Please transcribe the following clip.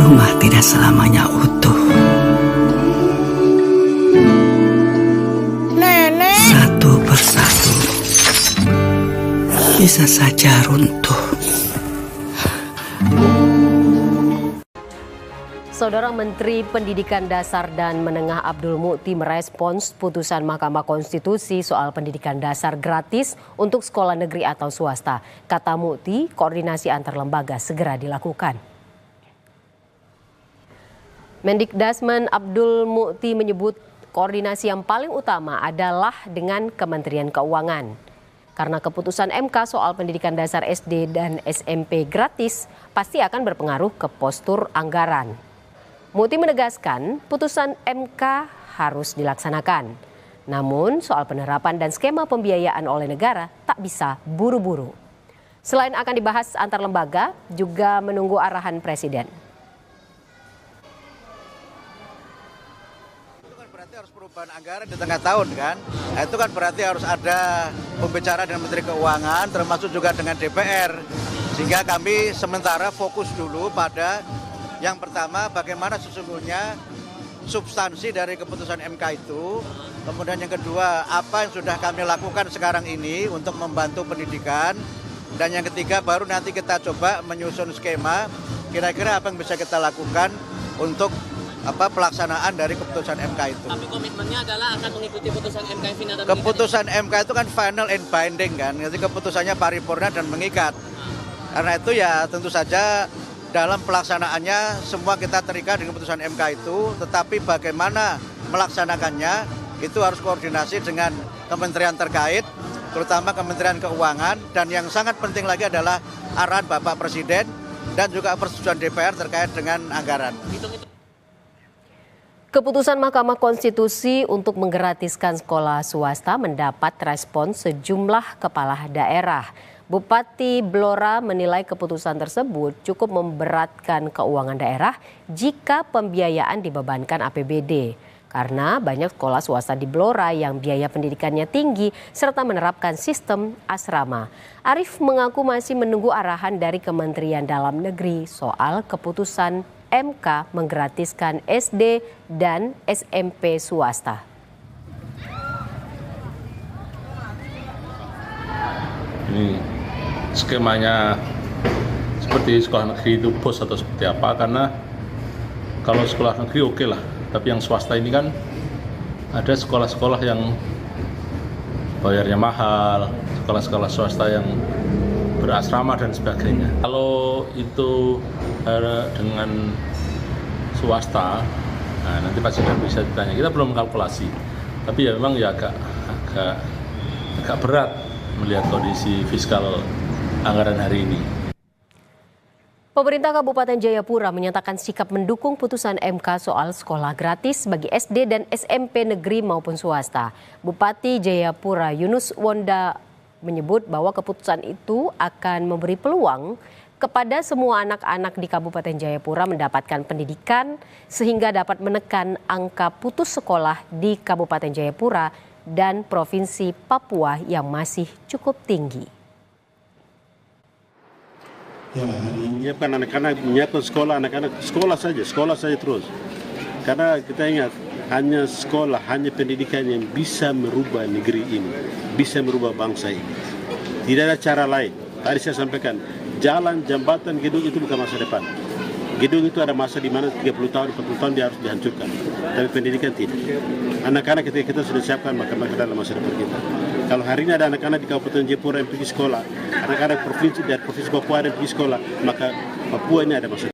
Rumah tidak selamanya utuh. Nenek. Satu persatu bisa saja runtuh. Saudara Menteri Pendidikan Dasar dan Menengah Abdul Mukti merespons putusan Mahkamah Konstitusi soal pendidikan dasar gratis untuk sekolah negeri atau swasta. Kata Mukti, koordinasi antar lembaga segera dilakukan. Mendikdasmen Abdul Mukti menyebut koordinasi yang paling utama adalah dengan Kementerian Keuangan. Karena keputusan MK soal pendidikan dasar SD dan SMP gratis pasti akan berpengaruh ke postur anggaran. Mukti menegaskan putusan MK harus dilaksanakan. Namun soal penerapan dan skema pembiayaan oleh negara tak bisa buru-buru. Selain akan dibahas antar lembaga, juga menunggu arahan Presiden. Itu kan berarti harus perubahan anggaran di tengah tahun kan. Nah, itu kan berarti harus ada pembicaraan dengan Menteri Keuangan termasuk juga dengan DPR. Sehingga kami sementara fokus dulu pada yang pertama, bagaimana sesungguhnya substansi dari keputusan MK itu. Kemudian yang kedua, apa yang sudah kami lakukan sekarang ini untuk membantu pendidikan. Dan yang ketiga, baru nanti kita coba menyusun skema, kira-kira apa yang bisa kita lakukan untuk pelaksanaan dari keputusan MK itu. Tapi komitmennya adalah akan mengikuti putusan MK yang final dan keputusan MK itu kan final and binding kan, jadi keputusannya paripurna dan mengikat. Karena itu ya tentu saja dalam pelaksanaannya semua kita terikat dengan keputusan MK itu, tetapi bagaimana melaksanakannya itu harus koordinasi dengan kementerian terkait, terutama Kementerian Keuangan, dan yang sangat penting lagi adalah arahan Bapak Presiden dan juga persetujuan DPR terkait dengan anggaran. Keputusan Mahkamah Konstitusi untuk menggratiskan sekolah swasta mendapat respons sejumlah kepala daerah. Bupati Blora menilai keputusan tersebut cukup memberatkan keuangan daerah jika pembiayaan dibebankan APBD. Karena banyak sekolah swasta di Blora yang biaya pendidikannya tinggi serta menerapkan sistem asrama. Arief mengaku masih menunggu arahan dari Kementerian Dalam Negeri soal keputusan MK menggratiskan SD dan SMP swasta. Ini skemanya seperti sekolah negeri itu bos atau seperti apa, karena kalau sekolah negeri oke lah, tapi yang swasta ini kan ada sekolah-sekolah yang bayarnya mahal, sekolah-sekolah swasta yang berasrama dan sebagainya. Kalau itu dengan swasta, nah nanti pasti kan bisa ditanya, kita belum kalkulasi, tapi ya memang ya agak berat melihat kondisi fiskal anggaran hari ini. Pemerintah Kabupaten Jayapura menyatakan sikap mendukung putusan MK soal sekolah gratis bagi SD dan SMP negeri maupun swasta. Bupati Jayapura Yunus Wonda menyebut bahwa keputusan itu akan memberi peluang kepada semua anak-anak di Kabupaten Jayapura mendapatkan pendidikan sehingga dapat menekan angka putus sekolah di Kabupaten Jayapura dan Provinsi Papua yang masih cukup tinggi. Ya, menyiapkan anak-anak, menyiapkan sekolah, anak-anak sekolah saja terus. Karena kita ingat, hanya sekolah, hanya pendidikan yang bisa merubah negeri ini, bisa merubah bangsa ini. Tidak ada cara lain. Tadi saya sampaikan, jalan, jembatan, gedung itu bukan masa depan. Gedung itu ada masa di mana 30 tahun, 40 tahun dia harus dihancurkan. Tapi pendidikan tidak. Anak-anak ketika kita sudah siapkan, maka dalam masa depan kita. Kalau hari ini ada anak-anak di Kabupaten Jayapura yang pergi sekolah, anak-anak provinsi dari Provinsi Papua yang pergi sekolah, maka Papua ini ada masa depan.